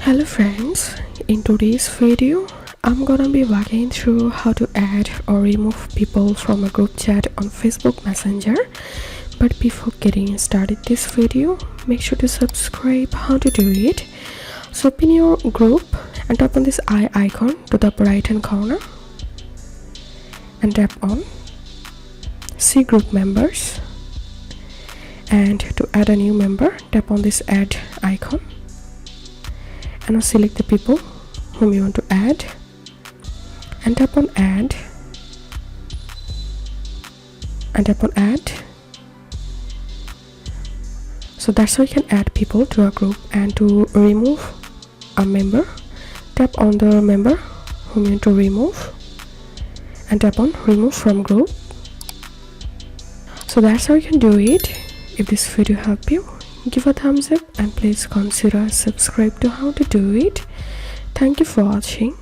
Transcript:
Hello friends, in today's video I'm gonna be walking through how to add or remove people from a group chat on Facebook Messenger. But before getting started this video, make sure to subscribe. How to do it: so open your group and tap on this eye icon to the right hand corner and tap on see group members, and to add a new member tap on this add icon and now select the people whom you want to add and tap on add and tap on add. So that's how you can add people to a group. And to remove a member, tap on the member whom you want to remove and tap on remove from group. So that's how you can do it. If this video helped you, give a thumbs up and please consider subscribe to how to do it. Thank you for watching.